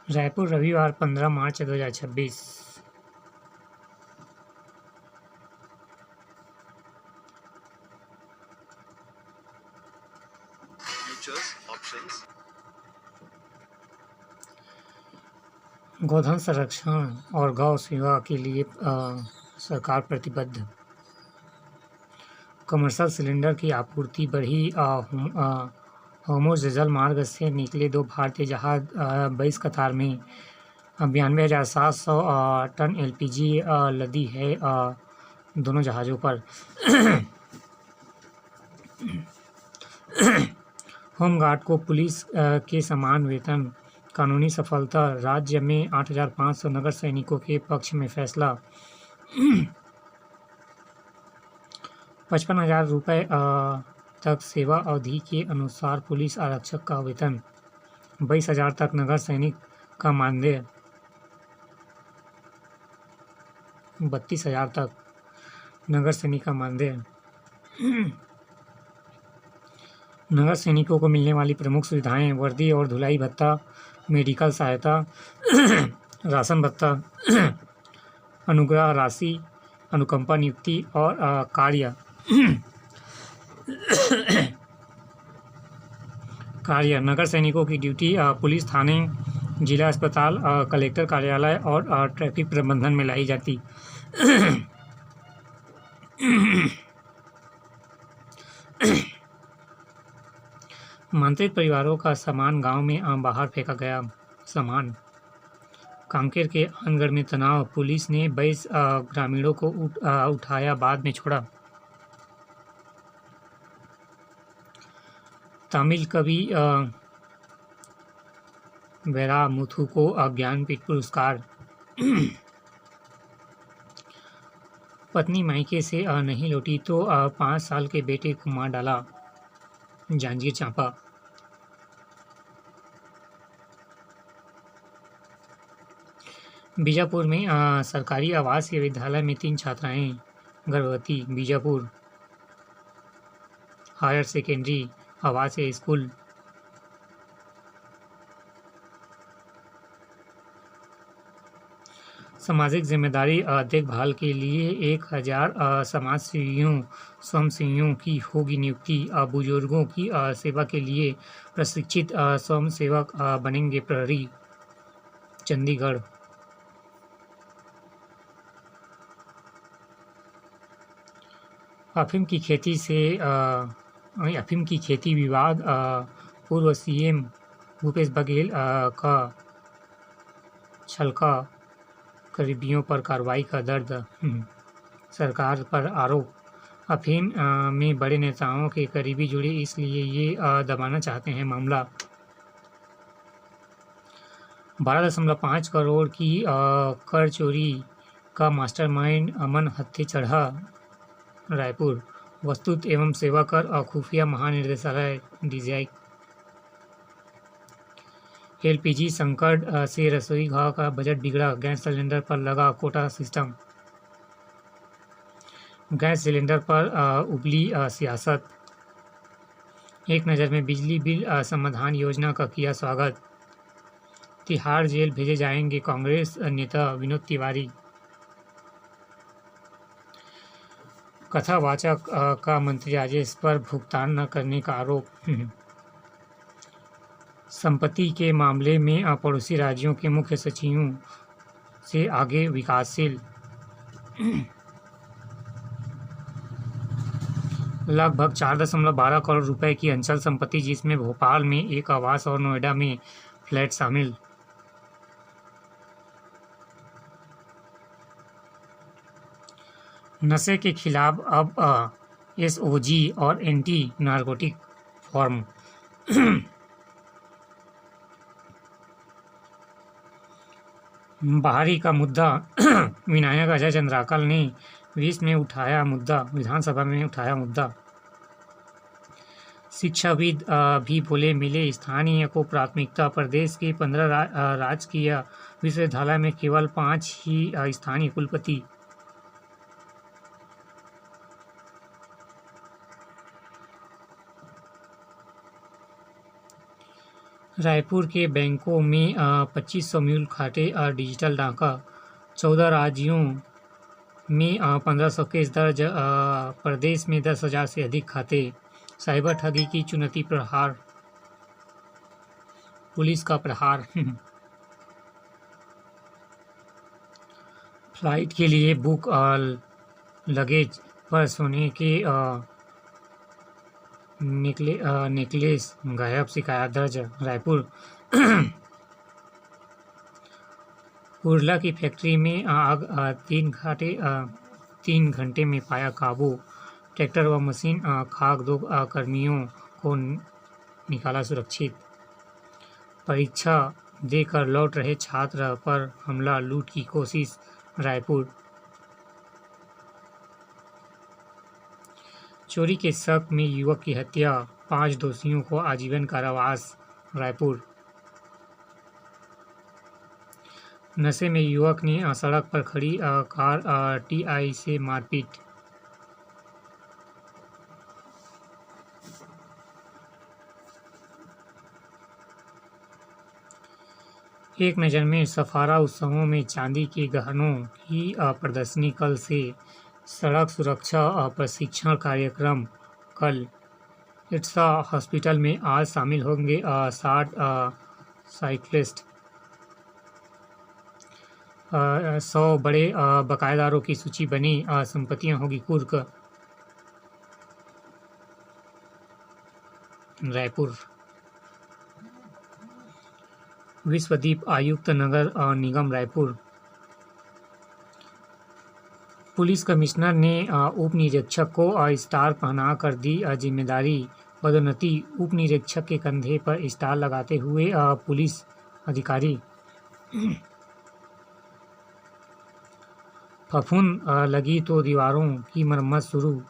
रायपुर, रविवार 15 मार्च 2026। गोधन संरक्षण और गौ सेवा के लिए सरकार प्रतिबद्ध। कमर्शियल सिलेंडर की आपूर्ति बढ़ी। होर्मुज़ जल मार्ग से निकले 2 भारतीय जहाज 22 कतार में 92,700 टन LPG लदी है दोनों जहाज़ों पर। होमगार्ड को पुलिस के समान वेतन, कानूनी सफलता। राज्य में 8,500 नगर सैनिकों के पक्ष में फैसला। 55,000 रुपये तक सेवा अवधि के अनुसार पुलिस आरक्षक का वेतन। 22,000 तक नगर सैनिक का मानदेय। 32,000 तक नगर सैनिक का मानदेय। नगर सैनिकों को मिलने वाली प्रमुख सुविधाएं: वर्दी और धुलाई भत्ता, मेडिकल सहायता, राशन भत्ता, अनुग्रह राशि, अनुकंपा नियुक्ति और कार्य। नगर सैनिकों की ड्यूटी पुलिस थाने, जिला अस्पताल, कलेक्टर कार्यालय और ट्रैफिक प्रबंधन में लाई जाती। मंत्रित परिवारों का सामान गांव में बाहर फेंका गया। सामान। कांकेर के आनगढ़ में तनाव, पुलिस ने 22 ग्रामीणों को उठाया, बाद में छोड़ा। तमिल कवि वैरामुथु को ज्ञानपीठ पुरस्कार। पत्नी मायके से नहीं लौटी तो 5 साल के बेटे को मार डाला, जांजगीर चांपा। बीजापुर में सरकारी आवासीय विद्यालय में 3 छात्राएं गर्भवती। बीजापुर हायर सेकेंडरी आवासीय स्कूल। सामाजिक जिम्मेदारी देखभाल के लिए 1000 समाजसेवियों स्वयंसेवियों की होगी नियुक्ति। बुजुर्गों की सेवा के लिए प्रशिक्षित स्वयंसेवक बनेंगे प्रहरी। चंडीगढ़। अफीम की खेती विवाद। पूर्व CM भूपेश बघेल का छलका करीबियों पर कार्रवाई का दर्द। सरकार पर आरोप, अफीम में बड़े नेताओं के करीबी जुड़े, इसलिए ये दबाना चाहते हैं मामला। 12.5 करोड़ की कर चोरी का मास्टरमाइंड अमन हत्थे चढ़ा। रायपुर। वस्तु एवं सेवा कर खुफिया महानिदेशालय DGI। LPG संकट से रसोई घरों का बजट बिगड़ा, गैस सिलेंडर पर लगा कोटा सिस्टम। गैस सिलेंडर पर उबली सियासत। एक नज़र में बिजली बिल समाधान योजना का किया स्वागत। तिहाड़ जेल भेजे जाएंगे कांग्रेस नेता विनोद तिवारी। कथावाचक का मंत्री राजेश पर भुगतान न करने का आरोप। संपत्ति के मामले में पड़ोसी राज्यों के मुख्य सचिवों से आगे विकासशील। लगभग 4.12 करोड़ रुपए की अंचल संपत्ति, जिसमें भोपाल में एक आवास और नोएडा में फ्लैट शामिल। नशे के खिलाफ अब SOG और एंटी नारकोटिक फॉर्म। बाहरी का मुद्दा। विनायक अजय चंद्राकर ने 20 में उठाया मुद्दा, विधानसभा में उठाया मुद्दा। शिक्षाविद भी बोले, मिले स्थानीय को प्राथमिकता। प्रदेश के 15 राजकीय विश्वविद्यालय में केवल 5 ही स्थानीय कुलपति। रायपुर के बैंकों में 2500 म्यूल खाते डिजिटल डाका। 14 राज्यों में 1500 केस दर्ज। प्रदेश में 10,000 से अधिक खाते। साइबर ठगी की चुनौती प्रहार, पुलिस का प्रहार। फ्लाइट के लिए बुक लगेज पर सोने के नेकलेस गायब, शिकायत दर्ज। रायपुर उर्ला की फैक्ट्री में आग, 3 घंटे में पाया काबू। ट्रैक्टर व मशीन खाक, 2 कर्मियों को निकाला सुरक्षित। परीक्षा देकर लौट रहे छात्र पर हमला, लूट की कोशिश। रायपुर चोरी के शक में युवक की हत्या, 5 दोषियों को आजीवन कारावास। रायपुर नशे में युवक ने सड़क पर खड़ी कार टीआई से मारपीट। एक नज़र में सफारा उत्सवों में चांदी के गहनों की प्रदर्शनी कल से। सड़क सुरक्षा प्रशिक्षण कार्यक्रम कल। इट्सा हॉस्पिटल में आज शामिल होंगे 60 साइक्लिस्ट। 100 बड़े बकायेदारों की सूची बनी, संपत्तियां होगी कुर्क। रायपुर विश्वदीप आयुक्त नगर निगम रायपुर। पुलिस कमिश्नर ने उप निरीक्षक को स्टार पहना कर दी जिम्मेदारी। पदोन्नति, उप निरीक्षक के कंधे पर स्टार लगाते हुए पुलिस अधिकारी। फफूंद लगी तो दीवारों की मरम्मत शुरू।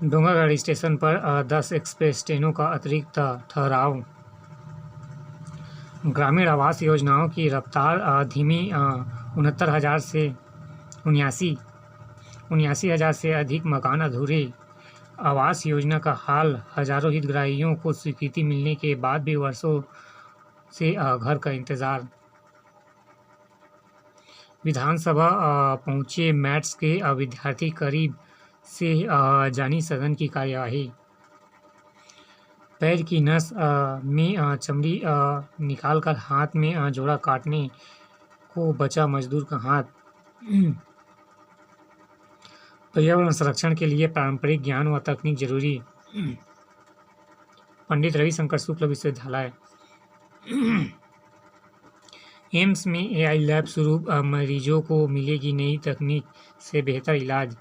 डोंगरगढ़ स्टेशन पर 10 एक्सप्रेस ट्रेनों का अतिरिक्त ठहराव। ग्रामीण आवास योजनाओं की रफ्तार धीमी, 69,000 से 79,000 से अधिक मकान अधूरे। आवास योजना का हाल, हजारों हितग्राहियों को स्वीकृति मिलने के बाद भी वर्षों से घर का इंतजार। विधानसभा पहुंचे मैथ्स के विद्यार्थी, करीब से जानी सदन की कार्यवाही। पैर की नस में चमड़ी निकालकर हाथ में जोड़ा काटने को बचा मजदूर का हाथ। पर्यावरण संरक्षण के लिए पारंपरिक ज्ञान व तकनीक जरूरी। पंडित रविशंकर शुक्ल विश्वविद्यालय। एम्स में एआई लैब शुरू, मरीजों को मिलेगी नई तकनीक से बेहतर इलाज।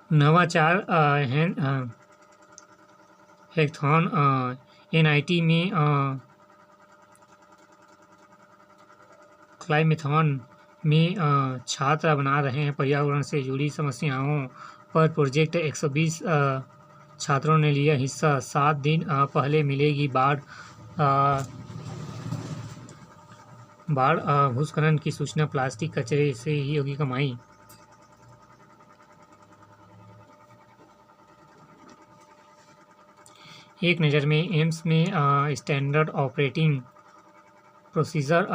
नवाचार हैकाथॉन, एनआईटी में क्लाइमेथॉन में छात्र बना रहे हैं पर्यावरण से जुड़ी समस्याओं पर प्रोजेक्ट। 120 छात्रों ने लिया हिस्सा। 7 दिन पहले मिलेगी बाढ़ भूस्खलन की सूचना। प्लास्टिक कचरे से ही होगी कमाई। एक नज़र में एम्स में standard operating procedure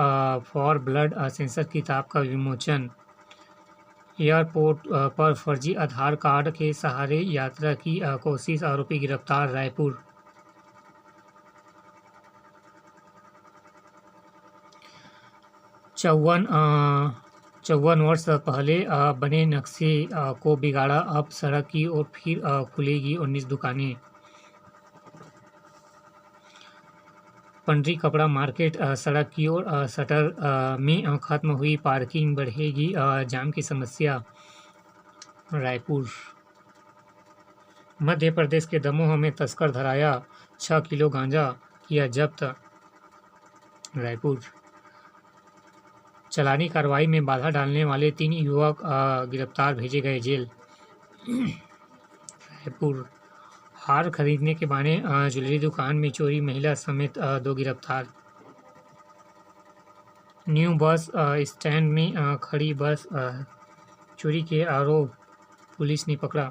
for blood sensor किताब का विमोचन। एयरपोर्ट पर फर्जी आधार कार्ड के सहारे यात्रा की कोशिश, आरोपी गिरफ्तार। रायपुर 54 वर्ष पहले बने नक्शे को बिगाड़ा, अब सड़क की ओर फिर खुलेगी 19 दुकानें। पंडरी कपड़ा मार्केट सड़क की ओर, शटर में खत्म हुई पार्किंग, बढ़ेगी जाम की समस्या। रायपुर मध्य प्रदेश के दमोह में तस्कर धराया, 6 किलो गांजा किया जब्त। रायपुर। चलानी कार्रवाई में बाधा डालने वाले 3 युवक गिरफ्तार, भेजे गए जेल। रायपुर। हार खरीदने के बहाने ज्वेलरी दुकान में चोरी, महिला समेत 2 गिरफ्तार। न्यू बस स्टैंड में खड़ी बस चोरी के आरोप पुलिस ने पकड़ा।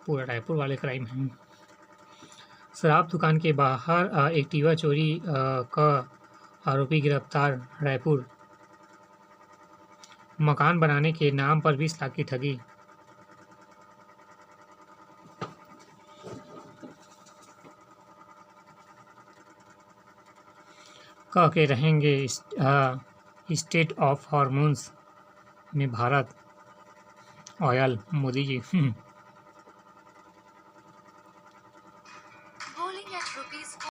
पूरा रायपुर वाले क्राइम है। शराब दुकान के बाहर एक्टिवा चोरी का आरोपी गिरफ्तार, रायपुर। मकान बनाने के नाम पर 20 लाख की ठगी। कह के रहेंगे स्टेट ऑफ हॉर्मोन्स में भारत। ऑयल मोदी जी।